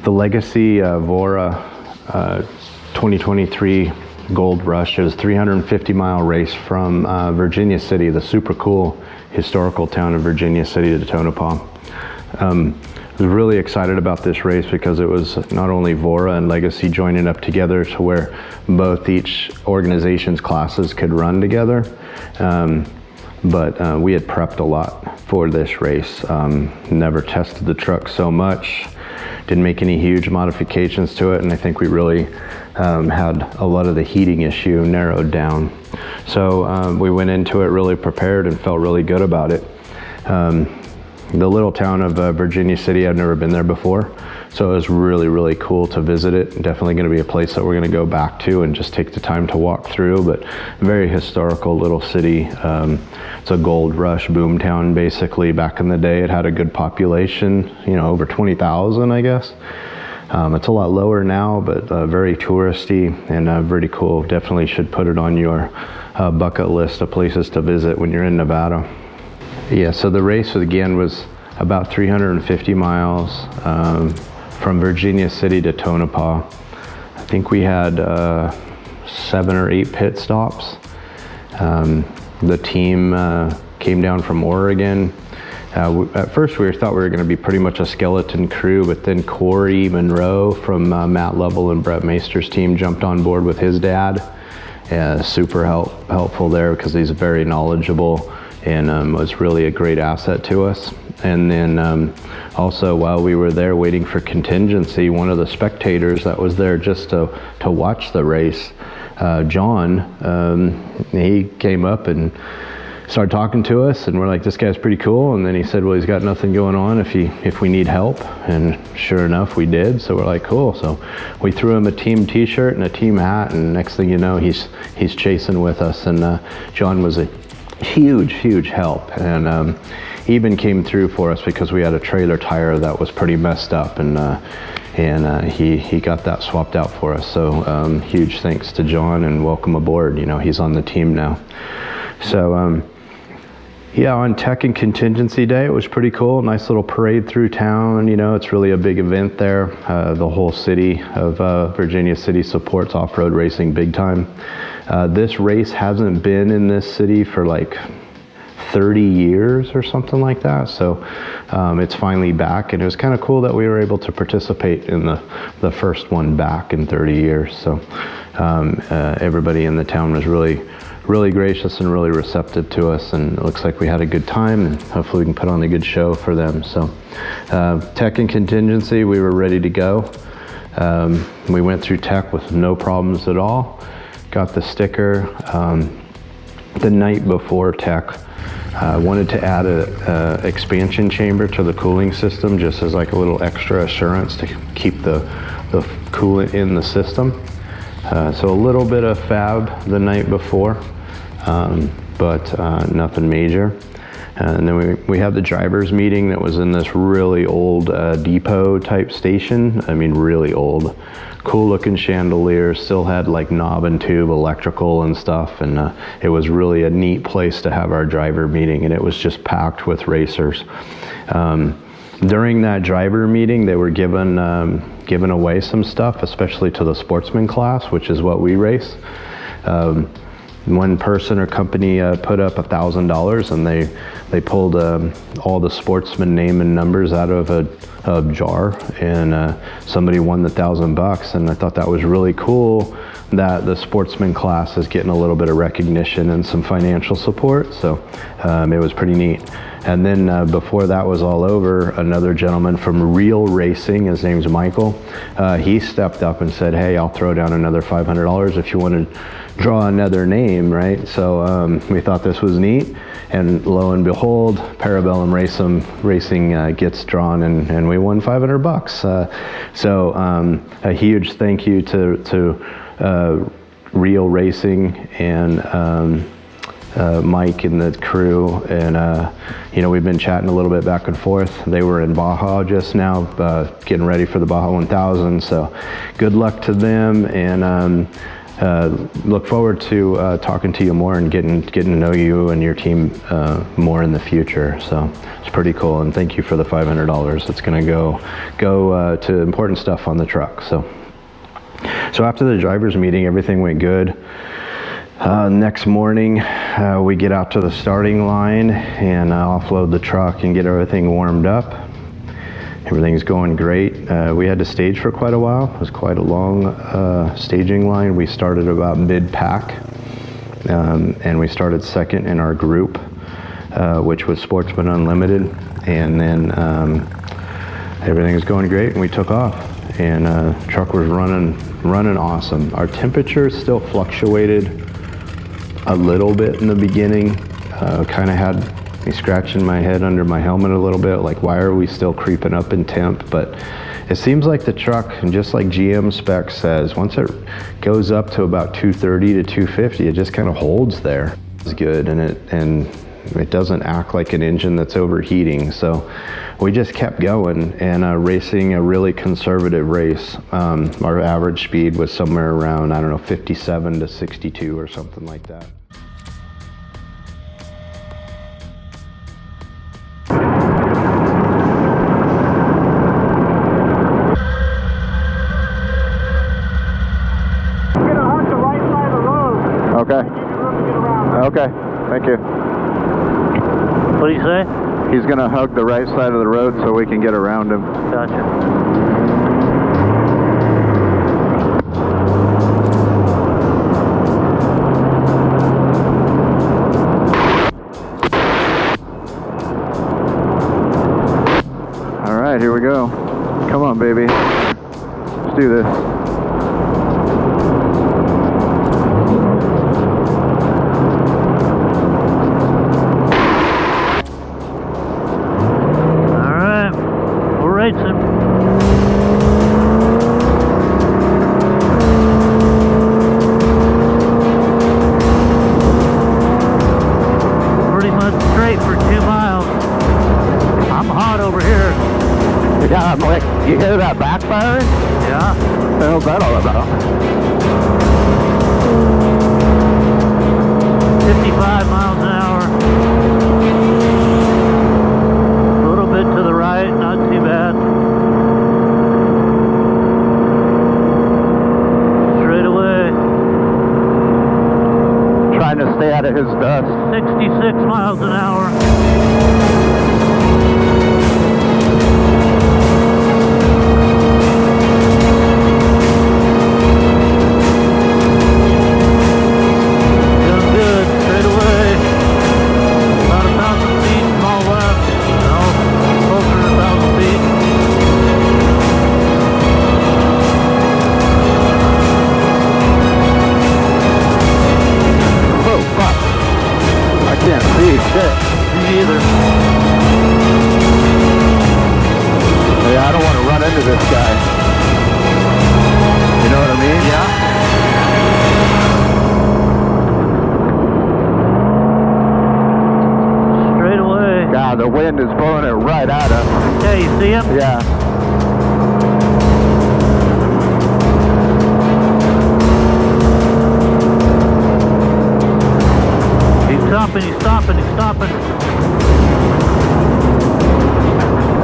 the Legacy VORRA 2023 Gold Rush. It was a 350-mile race from Virginia City, the super cool historical town of Virginia City, to Tonopah. I was really excited about this race because it was not only VORRA and Legacy joining up together to where both each organization's classes could run together, but we had prepped a lot for this race. Never tested the truck so much, didn't make any huge modifications to it, and I think we really had a lot of the heating issue narrowed down. So we went into it really prepared and felt really good about it. The little town of Virginia City, I've never been there before, so it was really, really cool to visit it. Definitely going to be a place that we're going to go back to and just take the time to walk through, but very historical little city. It's a gold rush boom town, basically. Back in the day, it had a good population, you know, over 20,000, I guess. It's a lot lower now, but very touristy and pretty cool. Definitely should put it on your bucket list of places to visit when you're in Nevada. Yeah, so the race again was about 350 miles from Virginia City to Tonopah. I think we had 7 or 8 pit stops. The team came down from Oregon. At first we thought we were going to be pretty much a skeleton crew, but then Corey Monroe from Matt Lovell and Brett Maester's team jumped on board with his dad. Super helpful there because he's very knowledgeable and was really a great asset to us. And then also while we were there waiting for Contingency, one of the spectators that was there just to watch the race, John, he came up and started talking to us, and we're like, this guy's pretty cool. And then he said, well, he's got nothing going on if we need help. And sure enough, we did. So we're like, cool. So we threw him a team t-shirt and a team hat, and next thing you know, he's chasing with us. And John was a huge help, and even came through for us because we had a trailer tire that was pretty messed up, and he got that swapped out for us. So huge thanks to John, and welcome aboard. You know, he's on the team now. So yeah, on Tech and Contingency Day, it was pretty cool. Nice little parade through town. You know, it's really a big event there. The whole city of Virginia City supports off-road racing big time. This race hasn't been in this city for like 30 years or something like that. So it's finally back, and it was kind of cool that we were able to participate in the first one back in 30 years. So everybody in the town was really gracious and really receptive to us, and it looks like we had a good time, and hopefully we can put on a good show for them. So Tech and Contingency, we were ready to go. We went through Tech with no problems at all. Got the sticker. The night before Tech, I wanted to add a expansion chamber to the cooling system just as like a little extra assurance to keep the coolant in the system. So a little bit of fab the night before, but nothing major. And then we had the drivers meeting that was in this really old depot type station. I mean, really old. Cool looking chandelier, still had like knob and tube electrical and stuff, and it was really a neat place to have our driver meeting, and it was just packed with racers. During that driver meeting, they were given away some stuff, especially to the sportsman class, which is what we race. One person or company put up $1,000, and they pulled all the sportsman name and numbers out of a jar, and somebody won the $1,000. And I thought that was really cool that the sportsman class is getting a little bit of recognition and some financial support. So it was pretty neat. And then before that was all over, another gentleman from Real Racing, his name's Michael, he stepped up and said, hey, I'll throw down another $500 if you want to draw another name, right? So we thought this was neat, and lo and behold, Parabellum Racing gets drawn, and we won $500. So a huge thank you to Real Racing and Mike and the crew, and you know, we've been chatting a little bit back and forth. They were in Baja just now, getting ready for the Baja 1000, so good luck to them. And look forward to talking to you more and getting to know you and your team more in the future. So it's pretty cool, and thank you for the $500. It's going to go to important stuff on the truck. So after the drivers meeting, everything went good. Next morning, we get out to the starting line and offload the truck and get everything warmed up. Everything's going great. We had to stage for quite a while. It was quite a long staging line. We started about mid-pack, and we started second in our group, which was Sportsman Unlimited. And then everything was going great, and we took off. And truck was running awesome. Our temperature still fluctuated a little bit in the beginning. Kind of had me scratching my head under my helmet a little bit, like why are we still creeping up in temp? But it seems like the truck, and just like GM spec says, once it goes up to about 230 to 250, it just kind of holds there. It's good, and it doesn't act like an engine that's overheating. So we just kept going and racing a really conservative race. Our average speed was somewhere around, I don't know, 57 to 62 or something like that. Okay, thank you. What do you say? He's going to hug the right side of the road so we can get around him. Gotcha. All right, here we go. Come on, baby. Let's do this. Yeah, I'm like, you hear that backfire? Yeah. What the hell's that all about? 55 miles an hour. A little bit to the right, not too bad. Straight away. Trying to stay out of his dust. 66 miles an hour. The wind is blowing it right at us. Yeah, you see him? Yeah. He's stopping, he's stopping, he's stopping.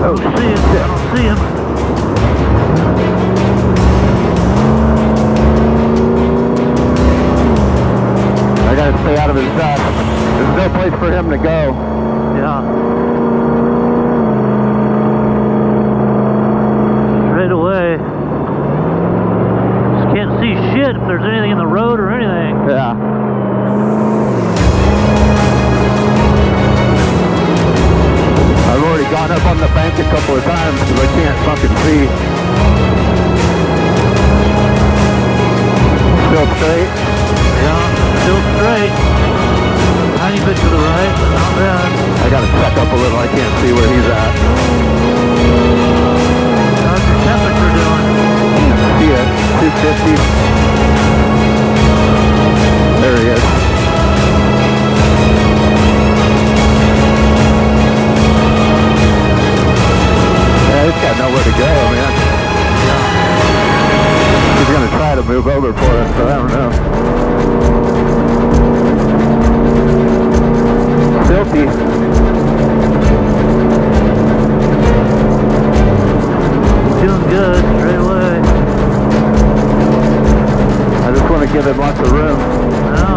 Oh, I don't see him, I don't see him. I gotta stay out of his dust. There's no place for him to go. Yeah. Straight away. Just can't see shit if there's anything in the road or anything. Yeah. I've already gone up on the bank a couple of times because I can't fucking see. Still straight? Yeah, still straight. Tiny bit to the right, but not bad. I gotta check up a little, I can't see where he's at. How's your temperature doing? See it, 250. There he is. Yeah, he's got nowhere to go, man. Yeah. He's gonna try to to move over for us, so I don't know. Filthy. Doing good, straight away. I just want to give him lots of room. No.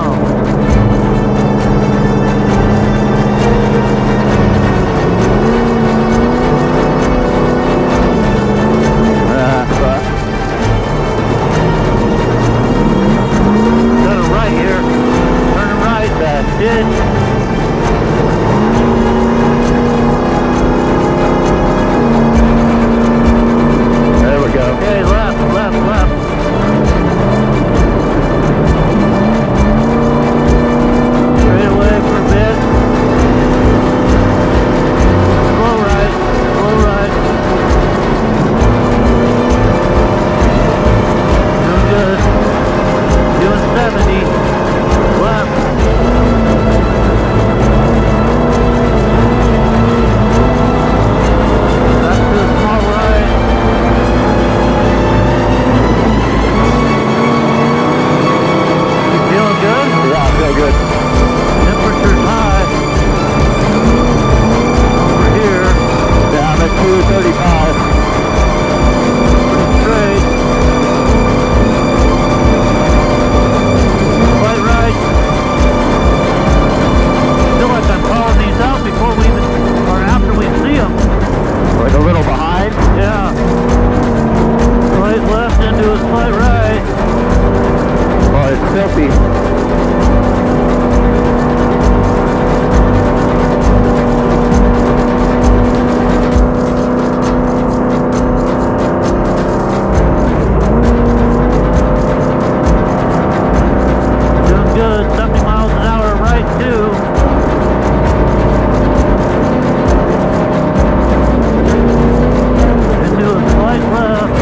Got a right here. Turn right, that ditch. There we go. Okay, left, left, left. Straight away for a bit. Slow right, slow right. Doing good. Doing 70. Left. Back to the small right. You feeling good? Yeah, I feel good. Temperature's high. Over here. Yeah, I'm at 235. Pretty straight. Quite right. Feel like I'm calling these out before we even, or after we see them. Like a little behind. Yeah. Slight left into a slight right. Well, it's filthy. Doing good. 70 miles an hour right too. Into a slight left.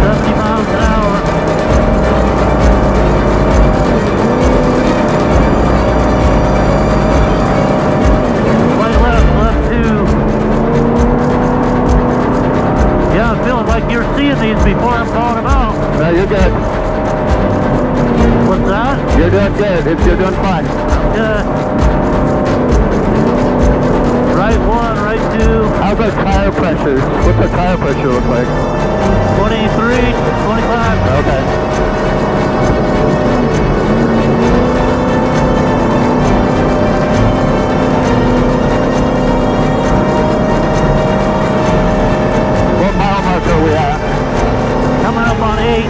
70 miles an hour. Slight left, left two. Yeah, I'm feeling like you're seeing these before I'm calling them out. No, you're good. What's that? You're doing good. You're doing fine. Yeah. Right one, right two. How's our tire pressure? What's our tire pressure look like? 23, 25. Okay. What mile marker are we at? Coming up on 8.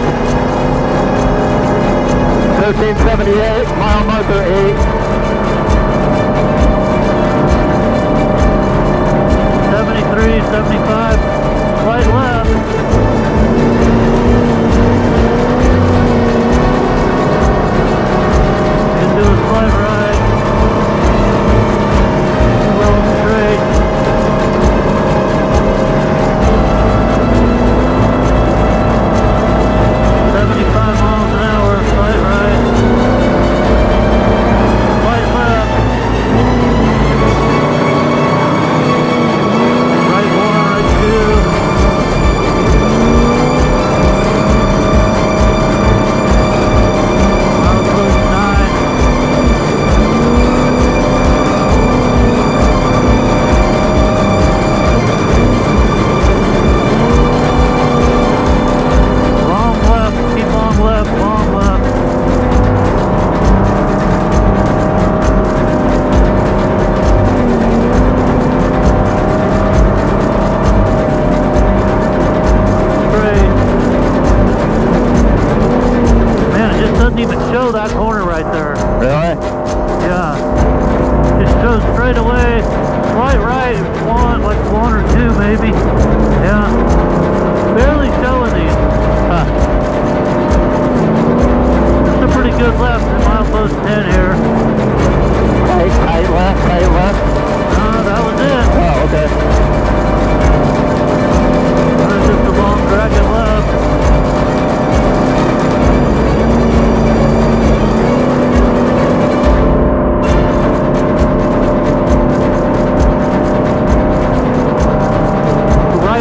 1378, mile marker 8. 73, 75. Right left. Into a slight right. Low and straight.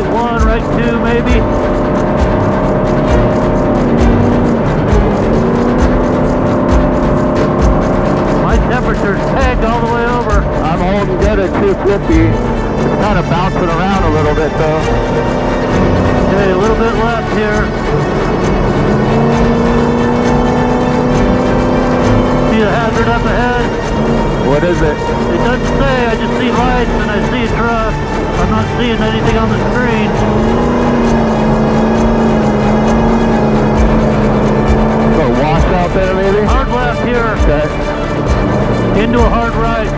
right 1, right 2 maybe. My temperature's pegged all the way over. I'm holding good at 250. It's kind of bouncing around a little bit though. Okay, a little bit left here. See the hazard up ahead? What is it? It doesn't say, I just see lights and I see a truck. I'm not seeing anything on the screen. So wash out there maybe? Hard left here. Okay. Into a hard right.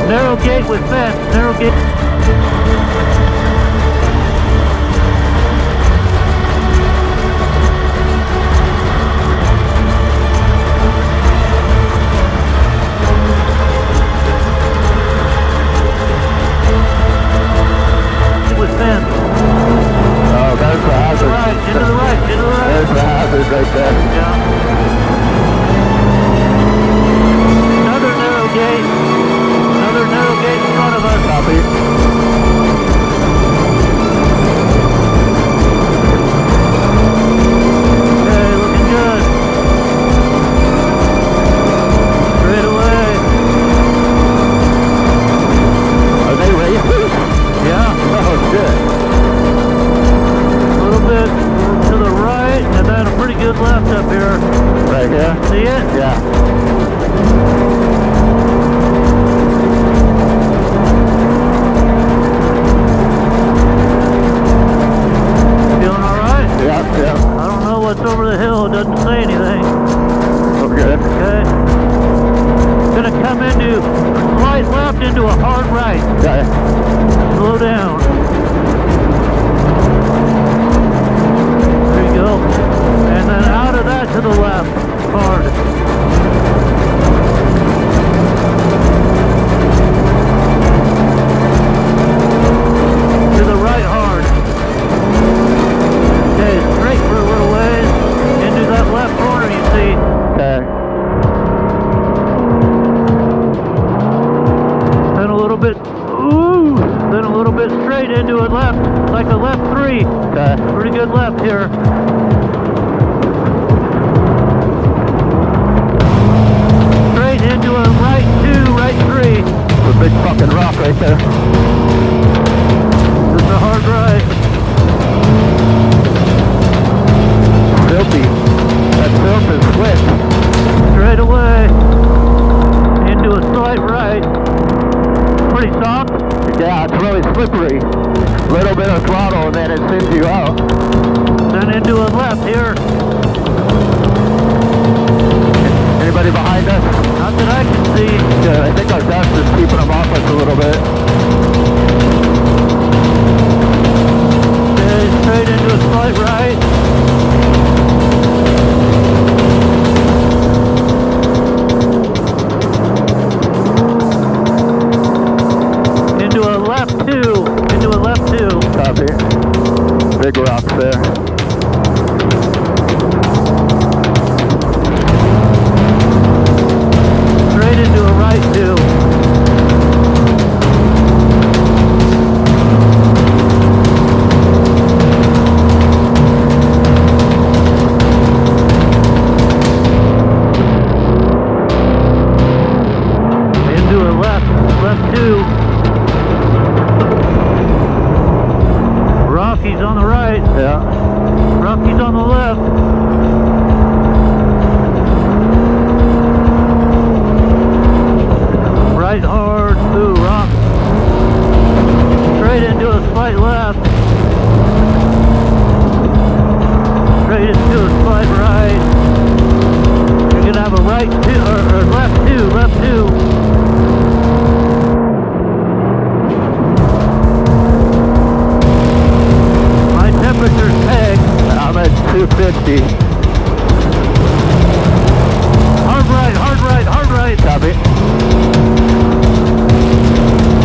Narrow gate with fence. Narrow gate. With fence. Oh, there's the hazard. Right, into the right, into the right. There's the hazard right there. Yeah. Another narrow gate. Another narrow gate in front of us. Copy. Okay, looking good. Straight away. Are they racing? Yeah. Oh shit. A little bit to the right, and then a pretty good left up here. Right here? See it? Yeah. Feeling alright? Yeah, yeah. I don't know what's over the hill. It doesn't say anything. Okay. Okay. Gonna come into a slight left into a hard right. Okay. Slow down. There you go. And then out of that to the left. Hard. To the right hard. Okay, straight for a little ways. Into that left corner you see. Okay. Then a little bit, ooh, then a little bit straight into a left, like a left 3. Okay. Pretty good left here. Straight into a right 2, right 3. It's a big fucking rock right there. Just a hard right. Filthy. That filth is slick. Straight away. Into a slight right. Pretty soft. Yeah, it's really slippery. Little bit of throttle and then it sends you out. Then into a left here. Anybody behind us? Not that I can see. Yeah, I think our dust is keeping them off us a little bit. Okay, straight into a slight right. Into a left 2. Into a left 2. Copy. Big rocks there. Straight into a right 2. Into a left 2. Rockies on the right. Yeah. Rockies on the left. Right hard. Ooh, rock. Straight into a slight left. Straight into a slight right. You're gonna have a right 2 or left 2. Left 2. My temperature's pegged. I'm at 250. Hard right, hard right, hard right. Copy.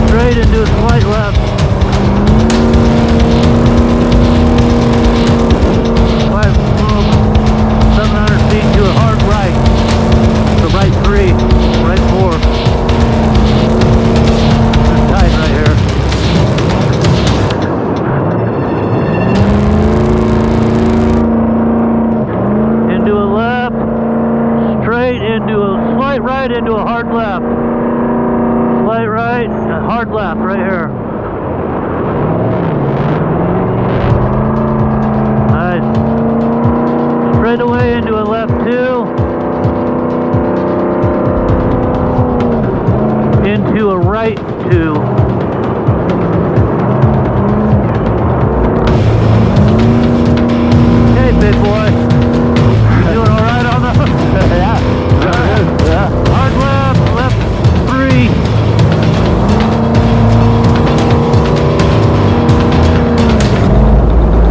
Straight into a slight left. 700 feet to a hard right. The right 3, right 4. It's tight right here. into a hard left. Slight right, a hard left right here. Nice. Straight away into a left 2. Into a right 2. Hey, big boy. You doing all right on the? Yeah. Yeah. Hard left, left 3.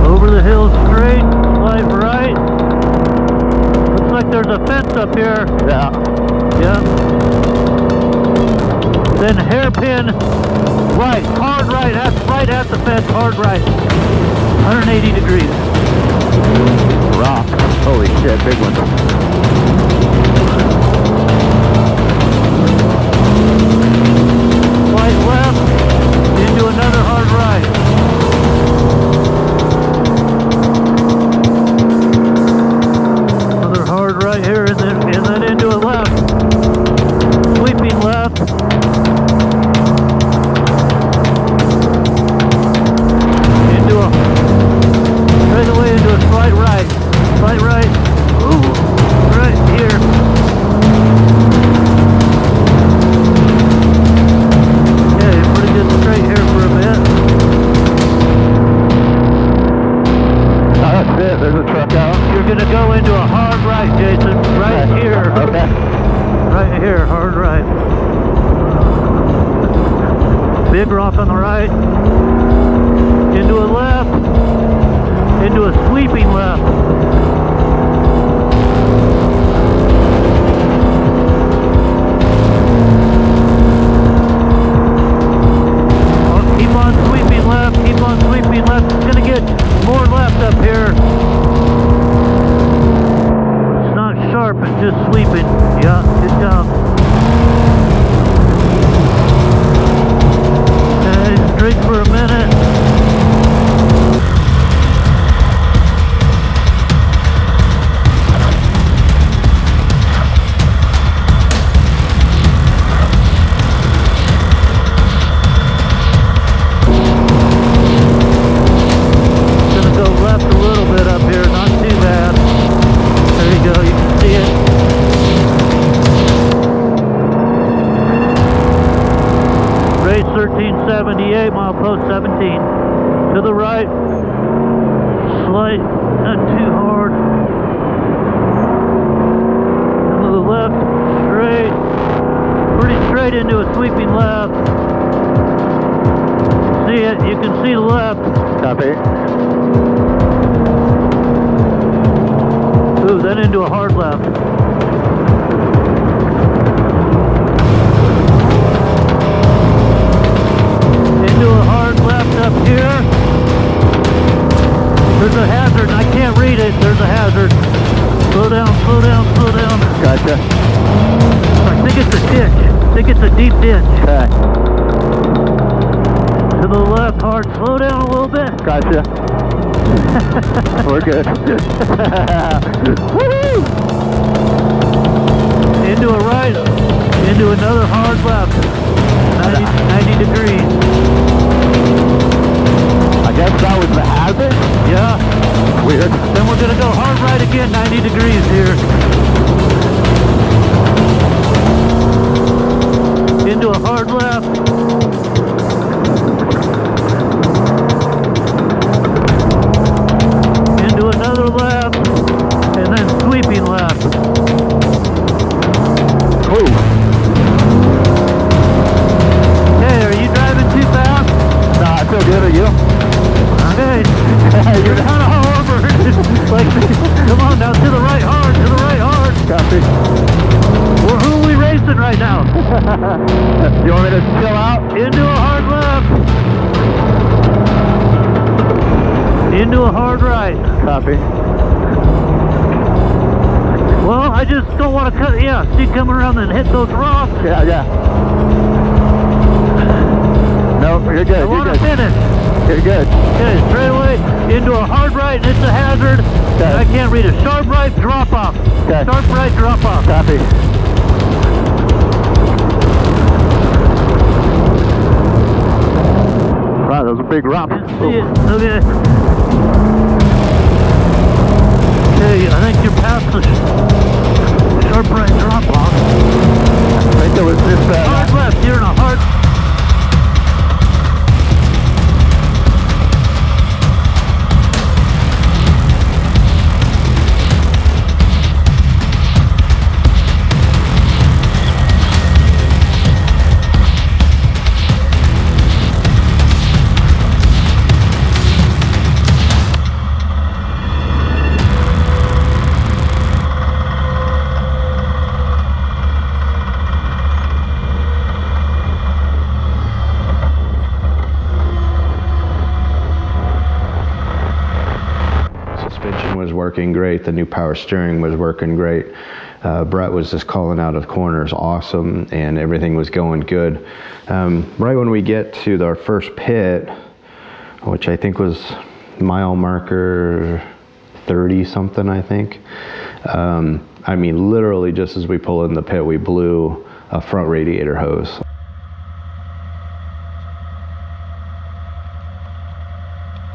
Over the hill straight, slight right. Looks like there's a fence up here. Yeah. Yeah. Then hairpin right, hard right, that's right at the fence, hard right. 180 degrees. Rock. Holy shit, big one. Slight left, into another hard right. Another hard right here, and then into a left. Sweeping left. Into a, straight away into a slight right. Slight right. Ooh, right here. Okay, pretty good straight here for a bit. Oh, that's it. There's a truck out. You're gonna go into a hard right, Jason. Right Okay. here. Okay. Right here, hard right. Big rock on the right. Into a left. Into a sweeping left. Oh, keep on sweeping left. Keep on sweeping left. It's gonna get more left up here. It's not sharp, it's just sweeping. Yeah, good job. Okay, straight for a minute. Gonna go left a little bit up here, not too bad. There you go, you can see it. Race 1378, mile post 17. To the right, slight, not too hard. To the left, straight, pretty straight into a sweeping left. See it, you can see the left. Copy. Ooh, then into a hard left. Into a hard left up here. There's a hazard, and I can't read it. There's a hazard. Slow down, slow down, slow down. Gotcha. I think it's a ditch. I think it's a deep ditch. Okay. To the left, hard. Slow down a little bit. Gotcha. We're good. Woo! Into a right. Into another hard left. 90 degrees. I guess that was the hazard? Yeah. Weird. Then we're gonna go hard right again, 90 degrees here. Into a hard left. Into another left. And then sweeping left. Ooh. Hey, are you driving too fast? No, I feel good. Are you? Okay. You're kind of all over. Like, come on now, to the right hard, to the right hard. Copy. Well, who are we racing right now? You want me to chill out? Into a hard left. Into a hard right. Copy. Well, I just don't want to cut, yeah, see coming around and hit those rocks. Yeah, yeah. No, you're good. I You're want to good. finish. You're good. Okay, straight away into a hard right, and it's a hazard. Okay. I can't read it. Sharp right, drop off. Okay. Sharp right, drop off. Copy. That was a big rock. See it. Okay. Okay, I think you're past the sharp right drop off. I think it was this Hard left, you're in a hard. Suspension was working great. The new power steering was working great. Brett was just calling out of corners awesome, and everything was going good. Right when we get to our first pit, which I think was mile marker 30 something, I think. I mean, literally just as we pull in the pit, we blew a front radiator hose.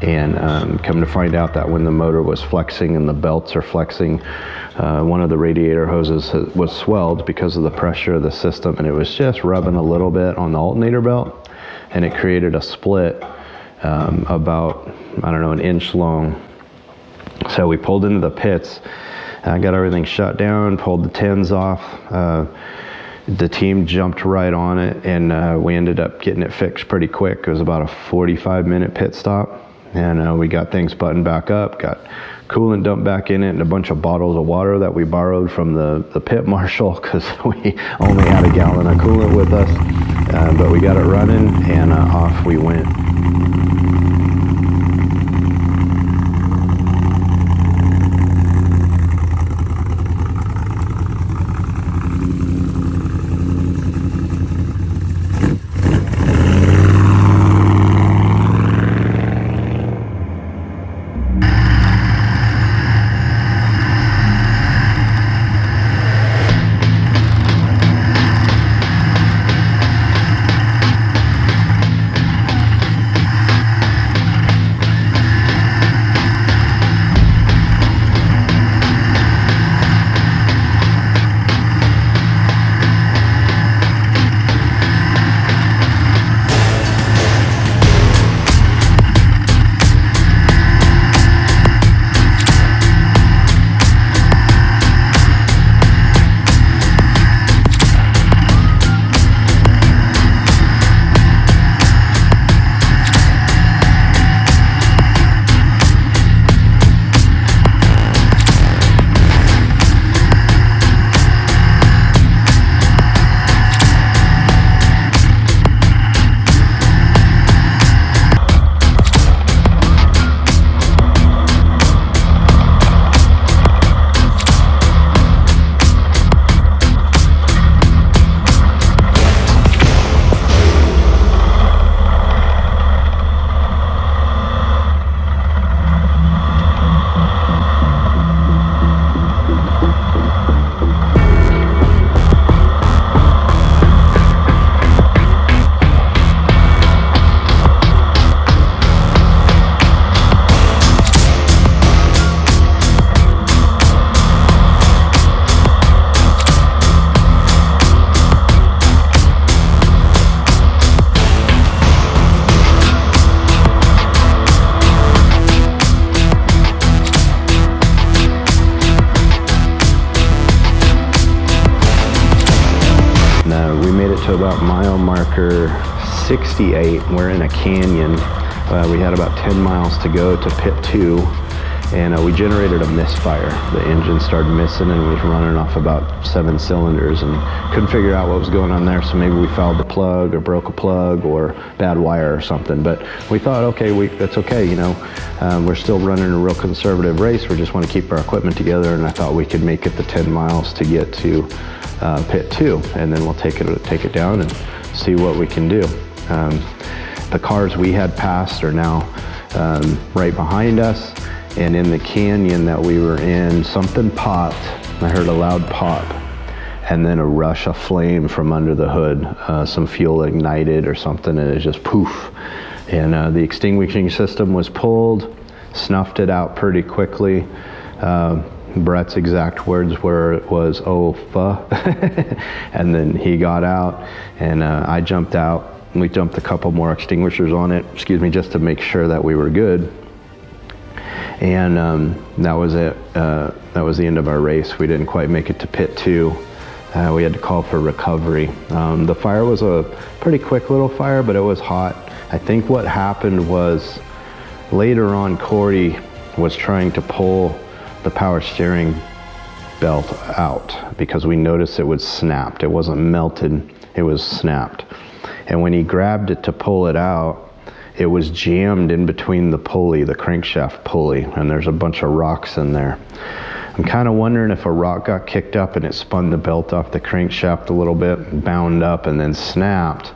And come to find out that when the motor was flexing and the belts are flexing, one of the radiator hoses was swelled because of the pressure of the system, and it was just rubbing a little bit on the alternator belt, and it created a split about, I don't know, an inch long. So we pulled into the pits, got everything shut down, pulled the tins off. The team jumped right on it, and we ended up getting it fixed pretty quick. It was about a 45-minute pit stop. And we got things buttoned back up, got coolant dumped back in it, and a bunch of bottles of water that we borrowed from the pit marshal because we only had a gallon of coolant with us. But we got it running, and off we went. To about mile marker 68. We're in a canyon. We had about 10 miles to go to pit 2, and we generated a misfire. The engine started missing and was running off about 7 cylinders, and couldn't figure out what was going on there, so maybe we fouled the plug or broke a plug or bad wire or something. But we thought, okay, that's okay, you know. We're still running a real conservative race. We just want to keep our equipment together, and I thought we could make it the 10 miles to get to pit 2, and then we'll take it down and see what we can do. The cars we had passed are now right behind us, and in the canyon that we were in, something popped. I heard a loud pop, and then a rush of flame from under the hood. Some fuel ignited or something, and it just poof. And the extinguishing system was pulled, snuffed it out pretty quickly. Brett's exact words was, "Oh, fuh," and then he got out, and I jumped out. We dumped a couple more extinguishers on it, just to make sure that we were good. And that was it. That was the end of our race. We didn't quite make it to pit 2. We had to call for recovery. The fire was a pretty quick little fire, but it was hot. I think what happened was later on, Corey was trying to pull the power steering belt out because we noticed it was snapped. It wasn't melted, it was snapped. And when he grabbed it to pull it out, it was jammed in between the pulley, the crankshaft pulley, and there's a bunch of rocks in there. I'm kind of wondering if a rock got kicked up and it spun the belt off the crankshaft a little bit, bound up, and then snapped.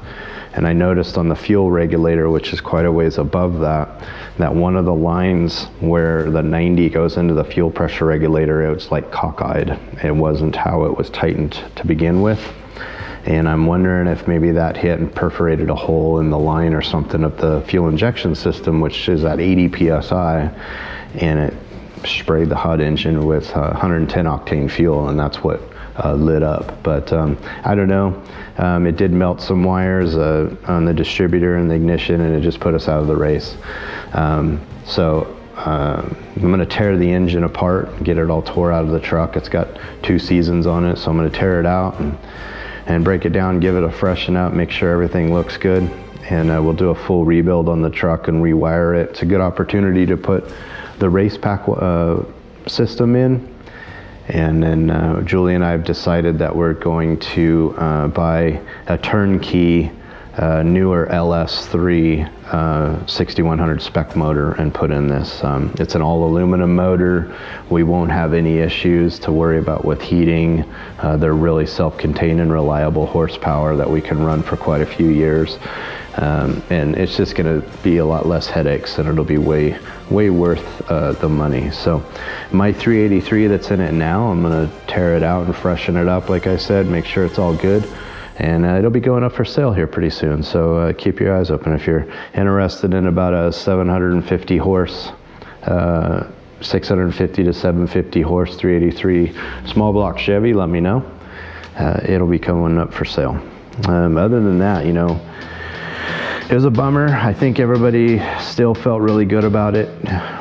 And I noticed on the fuel regulator, which is quite a ways above that one of the lines where the 90 goes into the fuel pressure regulator, it was like cockeyed. It wasn't how it was tightened to begin with. And I'm wondering if maybe that hit and perforated a hole in the line or something of the fuel injection system, which is at 80 PSI, and it sprayed the hot engine with 110 octane fuel, and that's what lit up. But I don't know. It did melt some wires on the distributor and the ignition, and it just put us out of the race. So I'm going to tear the engine apart, get it all tore out of the truck. It's got 2 seasons on it, so I'm going to tear it out and break it down, give it a freshen up, make sure everything looks good, and we'll do a full rebuild on the truck and rewire it. It's a good opportunity to put the race pack system in. And then Julie and I have decided that we're going to buy a turnkey newer LS3 6100 spec motor and put in this. It's an all aluminum motor. We won't have any issues to worry about with heating. They're really self-contained and reliable horsepower that we can run for quite a few years. And it's just going to be a lot less headaches, and it'll be way worth the money. So my 383 that's in it now, I'm going to tear it out and freshen it up, like I said, make sure it's all good. And it'll be going up for sale here pretty soon. So keep your eyes open. If you're interested in about a 750 horse, 650 to 750 horse 383 small block Chevy, let me know. It'll be coming up for sale. Other than that, you know, it was a bummer. I think everybody still felt really good about it.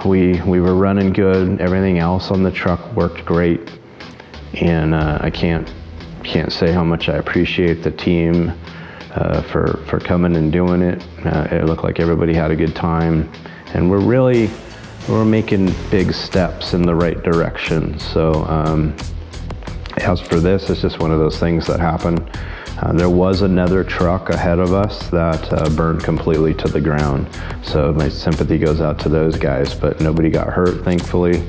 We were running good. Everything else on the truck worked great. And I can't say how much I appreciate the team for coming and doing it. It looked like everybody had a good time. And we're making big steps in the right direction. So as for this, it's just one of those things that happen. There was another truck ahead of us that burned completely to the ground. So my sympathy goes out to those guys, but nobody got hurt, thankfully.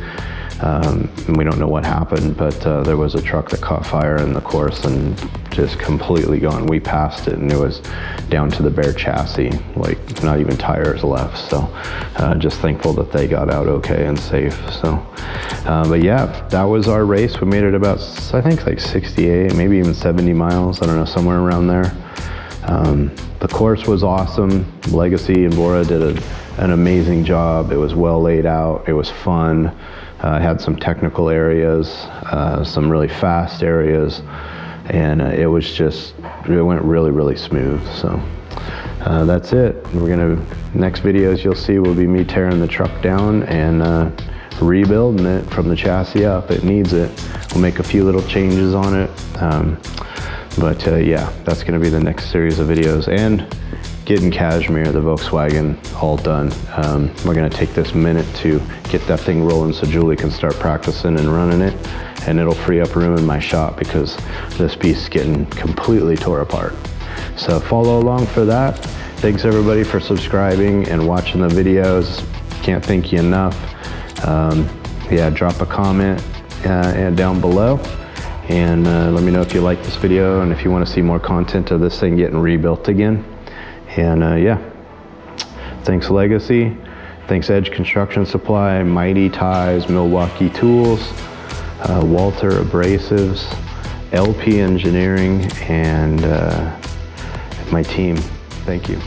And we don't know what happened, but there was a truck that caught fire in the course and just completely gone. We passed it and it was down to the bare chassis, like not even tires left. So just thankful that they got out okay and safe. So, but yeah, that was our race. We made it about, I think, like 68, maybe even 70 miles. I don't know, somewhere around there. The course was awesome. Legacy and VORRA did an amazing job. It was well laid out. It was fun. Had some technical areas, some really fast areas, and it went really smooth. So that's it. Next videos you'll see will be me tearing the truck down and rebuilding it from the chassis up. It needs it. We'll make a few little changes on it. But yeah, that's gonna be the next series of videos. And getting Cashmere, the Volkswagen, all done. We're gonna take this minute to get that thing rolling so Julie can start practicing and running it, and it'll free up room in my shop because this piece is getting completely tore apart. So follow along for that. Thanks everybody for subscribing and watching the videos. Can't thank you enough. Yeah, drop a comment down below. And let me know if you like this video and if you want to see more content of this thing getting rebuilt again. And yeah, thanks Legacy, thanks Edge Construction Supply, Mighty Ties, Milwaukee Tools, Walter Abrasives, LP Engineering, and my team. Thank you.